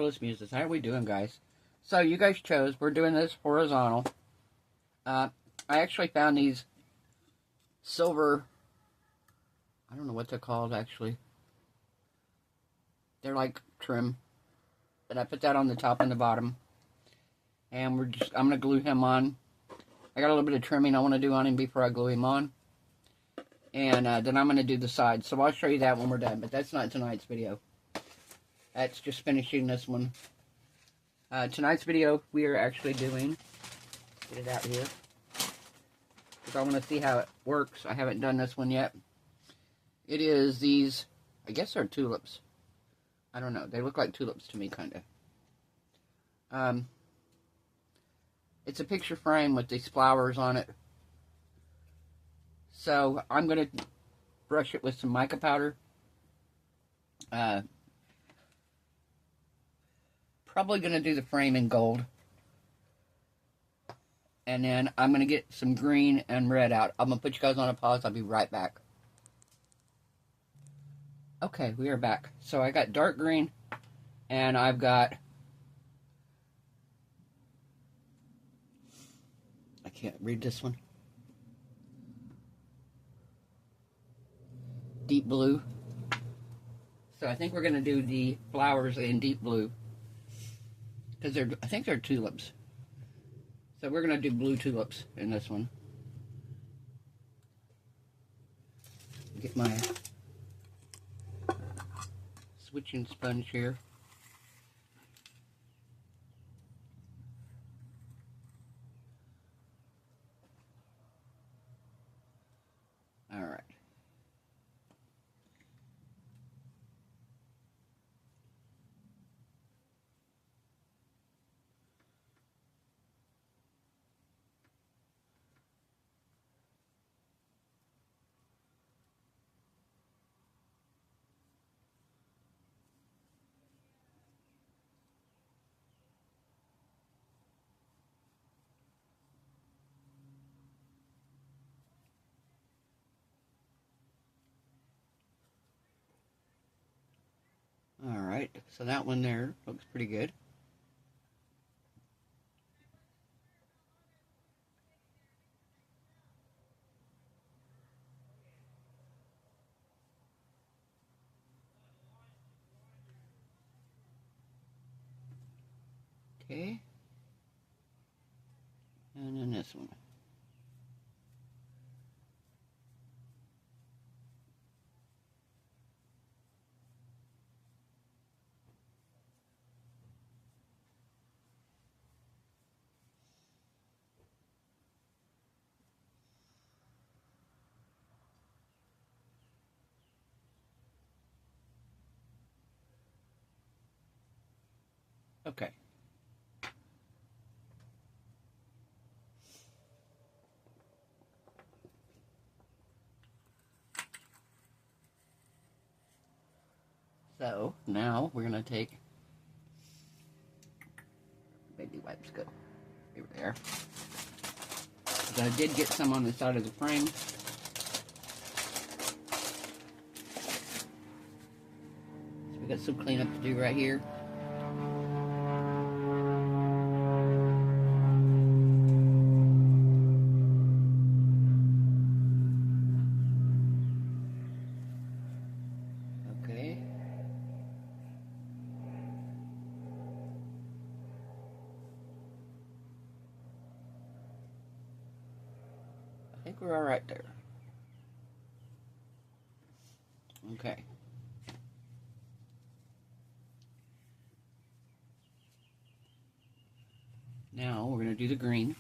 Marvelous Muses. How are we doing, guys? So, you guys chose. We're doing this horizontal. I actually found these silver... I don't know what they're called, actually. They're like trim. But I put that on the top and the bottom. And I'm going to glue him on. I got a little bit of trimming I want to do on him before I glue him on. And then I'm going to do the sides. So I'll show you that when we're done. But that's not tonight's video. That's just finishing this one. Tonight's video, we are actually doing... Get it out here. Because I want to see how it works. I haven't done this one yet. It is these... I guess they're tulips. I don't know. They look like tulips to me, kind of. It's a picture frame with these flowers on it. So, I'm going to brush it with some mica powder. Probably going to do the frame in gold. And then I'm going to get some green and red out. I'm going to put you guys on a pause. I'll be right back. Okay, we are back. So I got dark green. And I've got... I can't read this one. Deep blue. So I think we're going to do the flowers in deep blue. Because I think they're tulips. So we're going to do blue tulips in this one. Get my switching sponge here. All right. Alright, so that one there looks pretty good. Okay. And then this one. Okay. So, now we're going to take... Baby wipes go. Over there. So I did get some on the side of the frame. So we got some cleanup to do right here. I think we're all right there. Okay. Now we're going to do the green.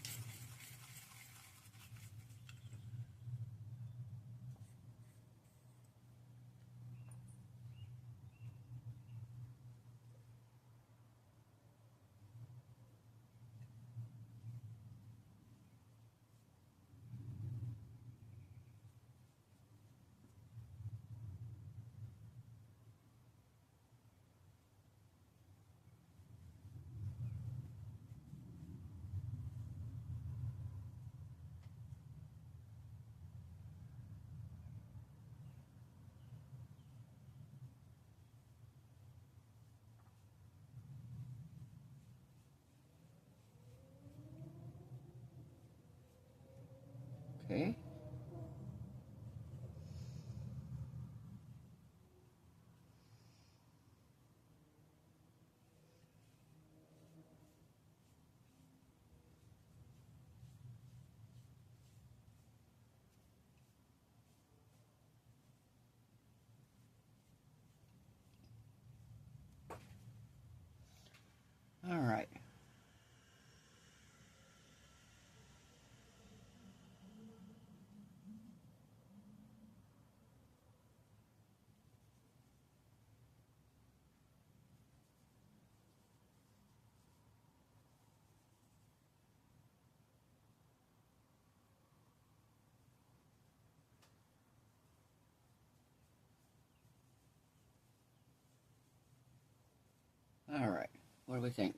Okay. All right. All right. What do we think?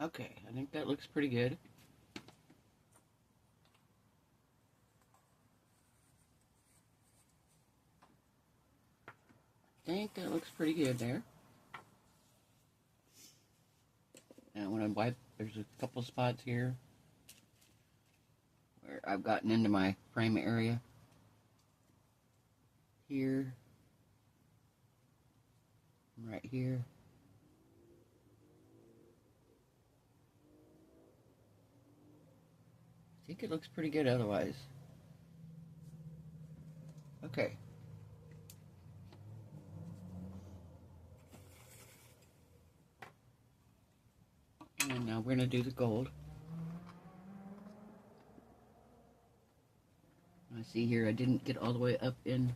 Okay, I think that looks pretty good. I think that looks pretty good there. Now when I wipe, there's a couple spots here where I've gotten into my frame area. Here. Right here. I think it looks pretty good otherwise. Okay. And now we're going to do the gold. I see here I didn't get all the way up in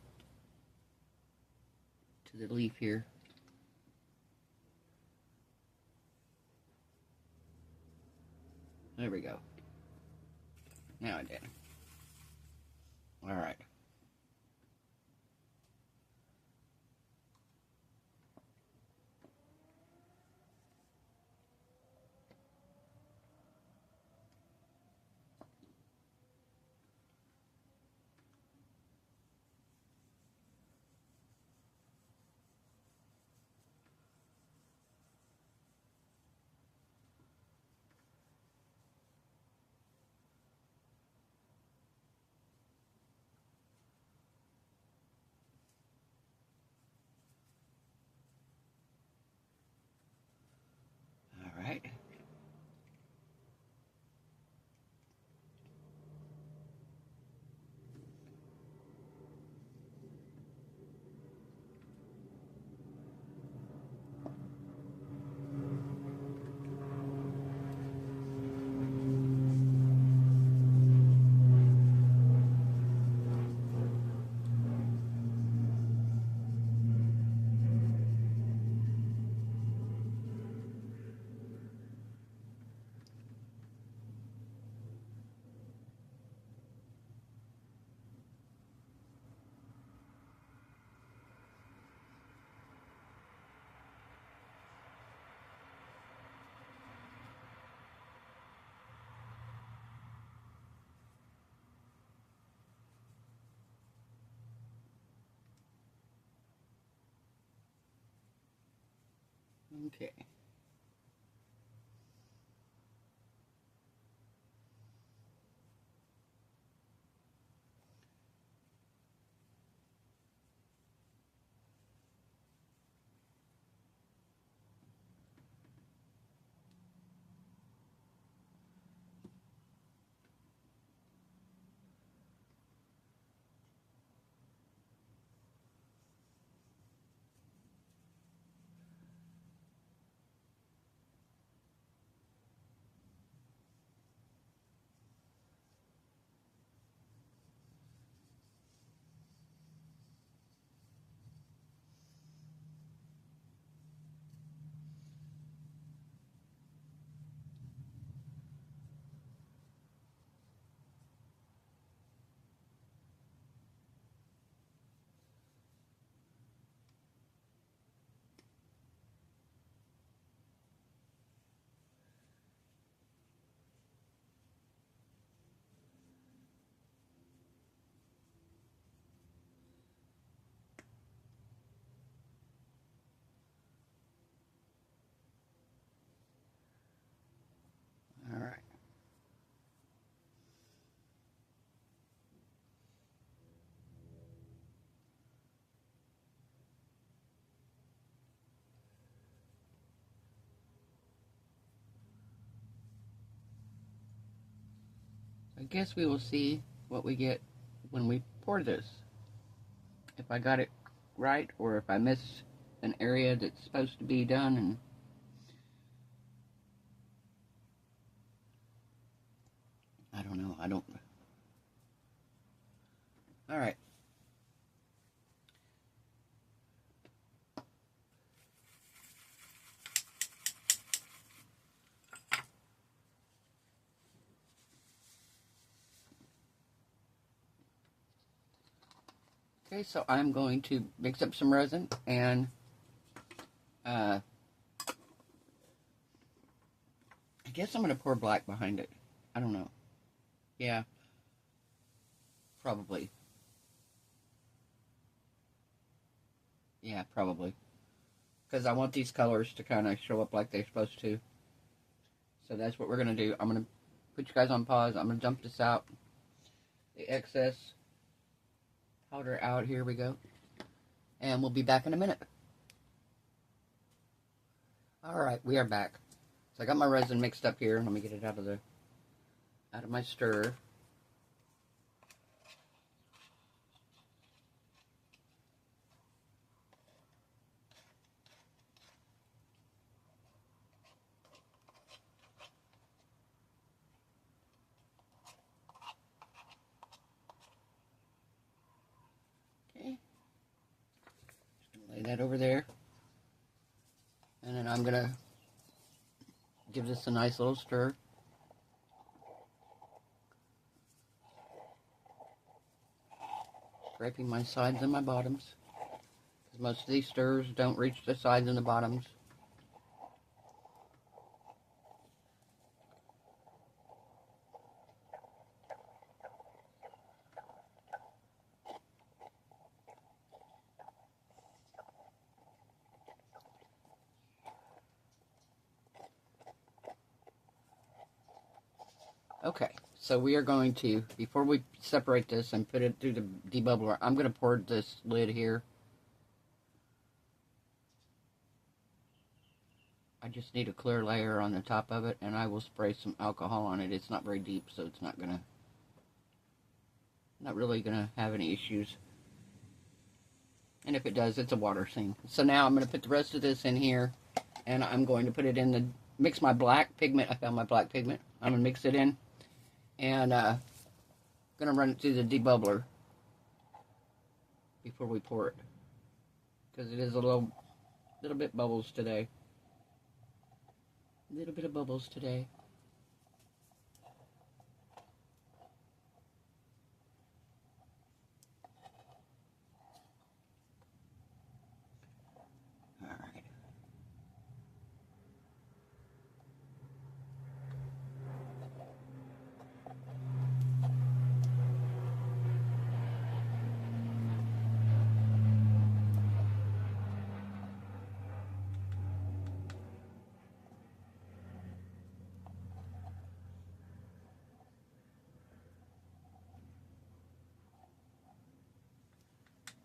to the leaf here. There we go. Now I did. All right. All right. Okay. I guess we will see what we get when we pour this. If I got it right, or if I missed an area that's supposed to be done, and I don't know. I don't. All right. Okay, so I'm going to mix up some resin, and I guess I'm going to pour black behind it. I don't know. Yeah, probably. Yeah, probably. Because I want these colors to kind of show up like they're supposed to. So that's what we're going to do. I'm going to put you guys on pause. I'm going to dump this out. The excess powder out. Here we go. And we'll be back in a minute. Alright, we are back. So I got my resin mixed up here. Let me get it out of my stirrer. Okay. Just gonna lay that over there. And then I'm gonna give this a nice little stir. Scraping my sides and my bottoms, because most of these stirrers don't reach the sides and the bottoms. Okay, so we are going to, before we separate this and put it through the debubbler, I'm going to pour this lid here. I just need a clear layer on the top of it, and I will spray some alcohol on it. It's not very deep, so it's not really gonna have any issues. And if it does, it's a water thing. So now I'm going to put the rest of this in here, and I'm going to put it in the, mix my black pigment. I found my black pigment. I'm going to mix it in, and going to run it through the debubbler before we pour it, because it is a little bit bubbles today. A little bit of bubbles today. All right.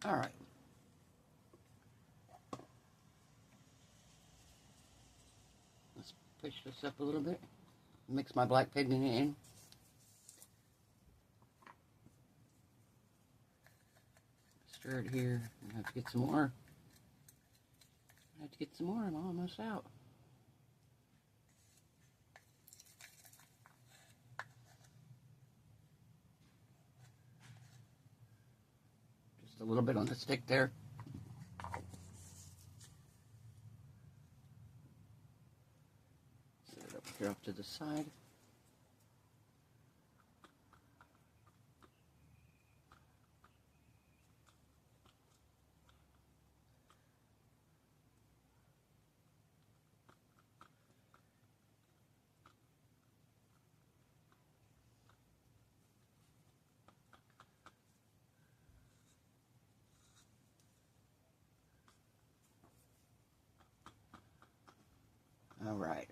All right. Let's push this up a little bit. Mix my black pigment in. Stir it here. I have to get some more. I'm almost out. Just a little bit on the stick there. Set it up here off to the side. All right.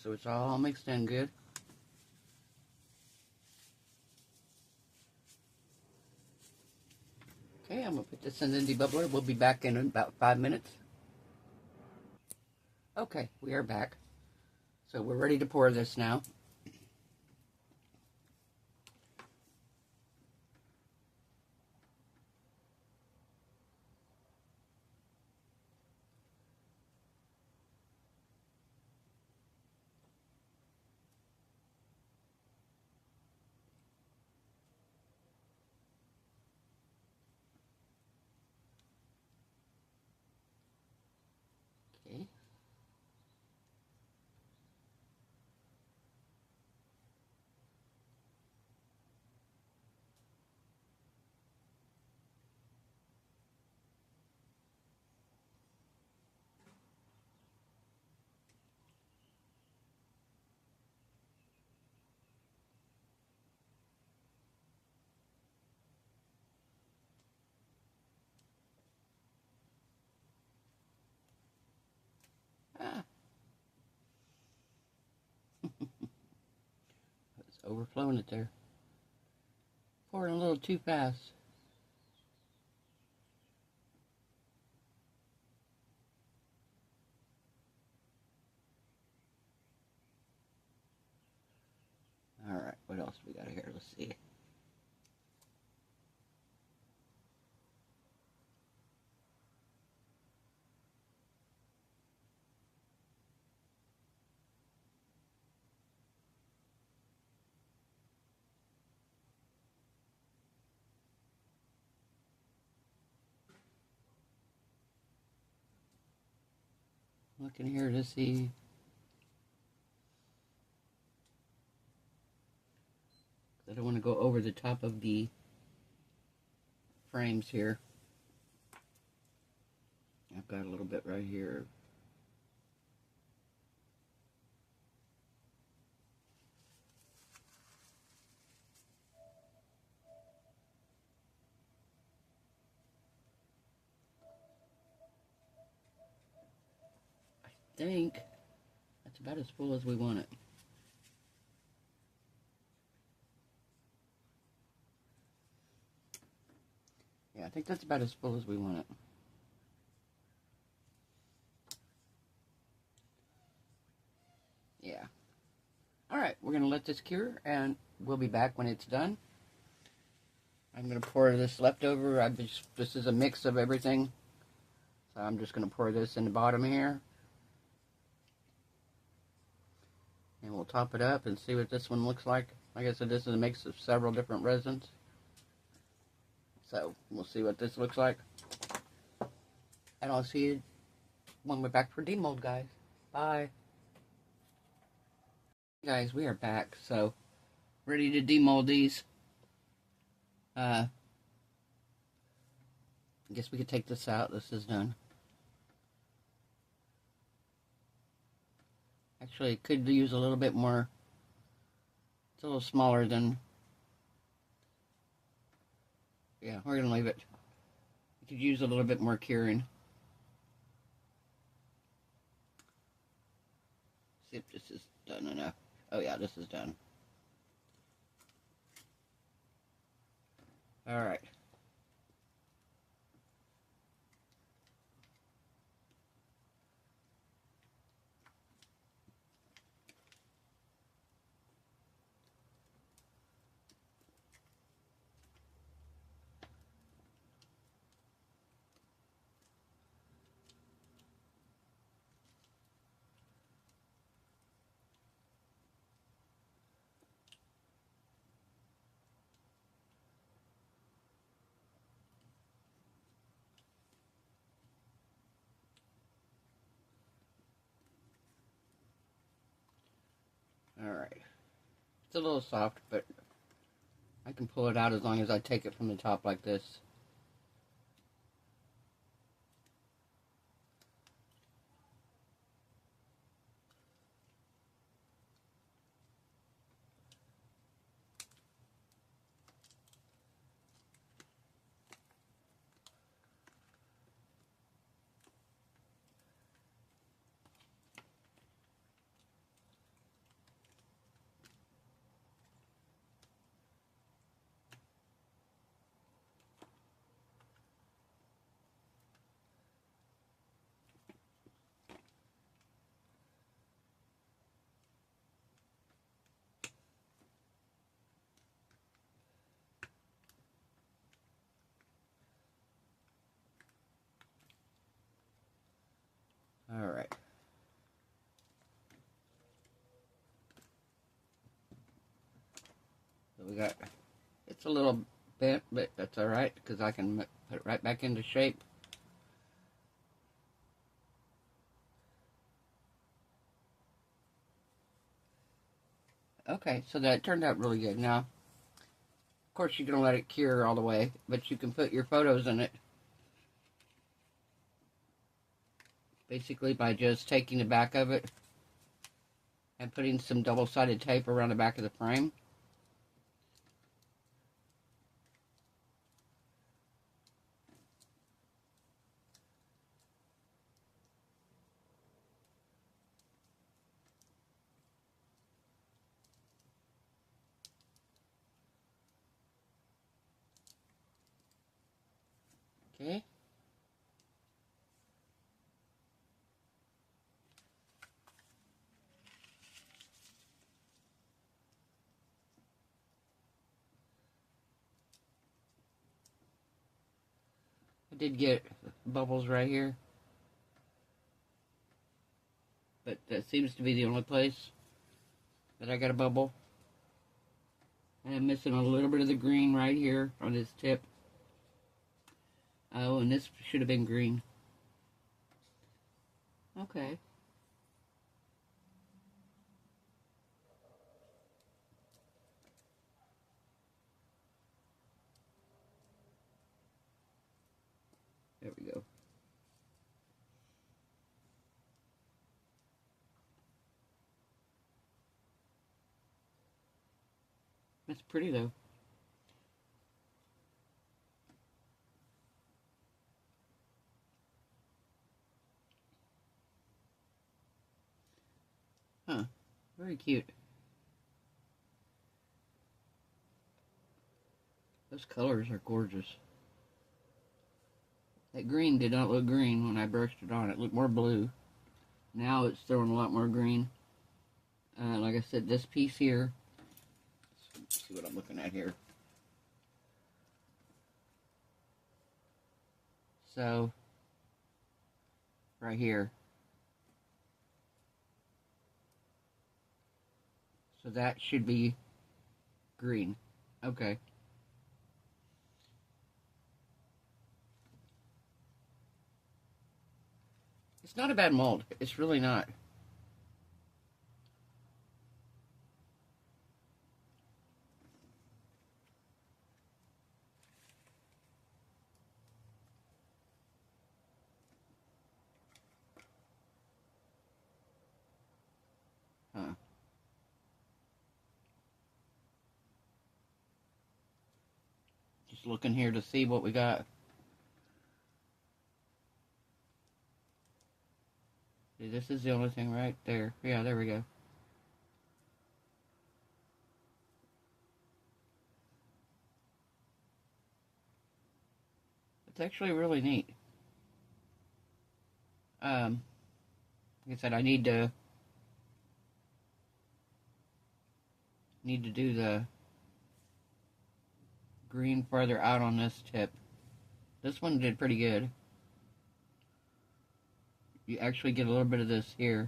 so it's all mixed in good. Okay, I'm going to put this in the debubbler. We'll be back in about 5 minutes. Okay, we are back. So we're ready to pour this now. Okay. Ah. It's overflowing it there. Pouring a little too fast. Alright, what else we got here? Let's see. Looking here to see. I don't want to go over the top of the frames here. I've got a little bit right here. I think that's about as full as we want it. Yeah, I think that's about as full as we want it. Yeah. Alright, we're going to let this cure, and we'll be back when it's done. I'm going to pour this leftover. This is a mix of everything. So I'm just going to pour this in the bottom here. And we'll top it up and see what this one looks like. Like I said, this is a mix of several different resins. So we'll see what this looks like. And I'll see you when we're back for demold, guys. Bye. Guys, we are back. So, ready to demold these. I guess we could take this out. This is done. Actually, it could use a little bit more. It's a little smaller than. Yeah, we're going to leave it. It could use a little bit more curing. See if this is done enough. Oh yeah, this is done. Alright. Alright. It's a little soft, but I can pull it out as long as I take it from the top like this. we got, it's a little bent, but that's alright, because I can put it right back into shape. Okay, so that turned out really good. Now, of course, you're going to let it cure all the way, but you can put your photos in it. Basically by just taking the back of it and putting some double-sided tape around the back of the frame. Okay. I did get bubbles right here, but that seems to be the only place that I got a bubble. I'm missing a little bit of the green right here on this tip. Oh, and this should have been green. Okay. There we go. That's pretty though. Huh. Very cute. Those colors are gorgeous. That green did not look green when I brushed it on. It looked more blue. Now it's throwing a lot more green. Like I said, this piece here, let's see what I'm looking at here. So, right here. So that should be green. Okay. It's not a bad mold. It's really not. Huh. Just looking here to see what we got. See, this is the only thing right there. Yeah, there we go. It's actually really neat. Like I said, I need to do the green farther out on this tip. This one did pretty good. You actually get a little bit of this here,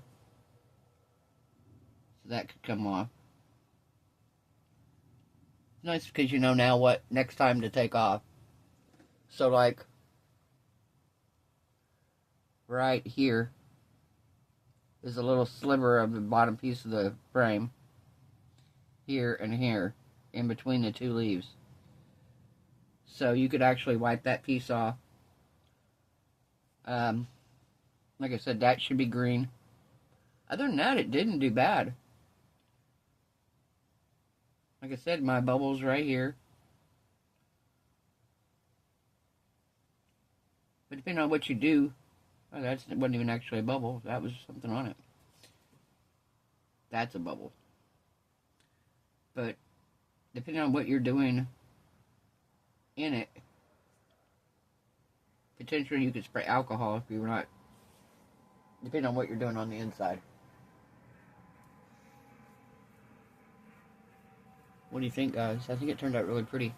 so that could come off. It's nice because you know now what next time to take off. So like right here is a little sliver of the bottom piece of the frame. Here and here, in between the two leaves. So you could actually wipe that piece off. Like I said, that should be green. Other than that, it didn't do bad. Like I said, my bubble's right here. But depending on what you do, oh, that wasn't even actually a bubble. That was something on it. That's a bubble. But depending on what you're doing in it, potentially you could spray alcohol if you were not, depending on what you're doing on the inside. What do you think, guys? I think it turned out really pretty.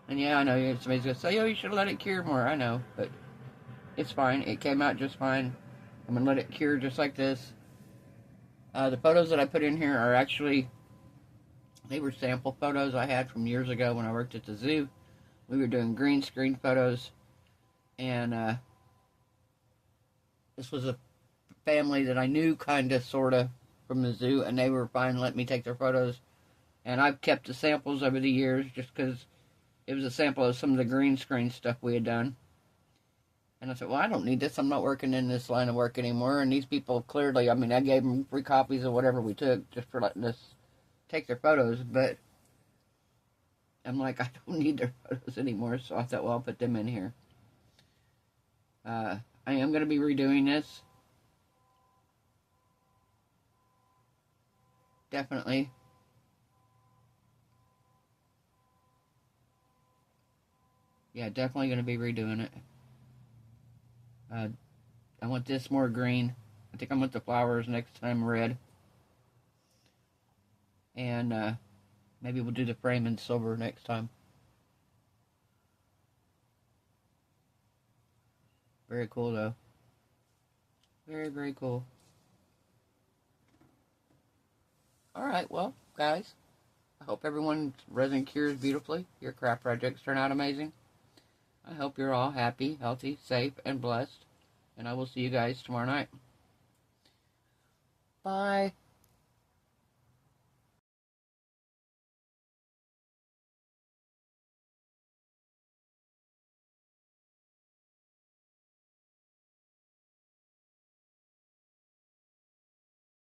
And yeah, I know somebody's going to say, oh, you should have let it cure more. I know, but it's fine. It came out just fine. I'm going to let it cure just like this. The photos that I put in here are actually They were sample photos I had from years ago when I worked at the zoo. We were doing green screen photos, and this was a family that I knew kind of, sort of, from the zoo, and they were fine letting me take their photos. And I've kept the samples over the years just because it was a sample of some of the green screen stuff we had done. And I said, well, I don't need this. I'm not working in this line of work anymore. And these people clearly, I mean, I gave them free copies of whatever we took just for letting us take their photos. But I'm like, I don't need their photos anymore. So I thought, well, I'll put them in here. I am going to be redoing this. Definitely. Yeah, definitely going to be redoing it. I want this more green. I think I want the flowers next time red. And maybe we'll do the frame in silver next time. Very cool though. Very, very cool. Alright, well, guys, I hope everyone's resin cures beautifully. Your craft projects turn out amazing. I hope you're all happy, healthy, safe, and blessed. And I will see you guys tomorrow night. Bye.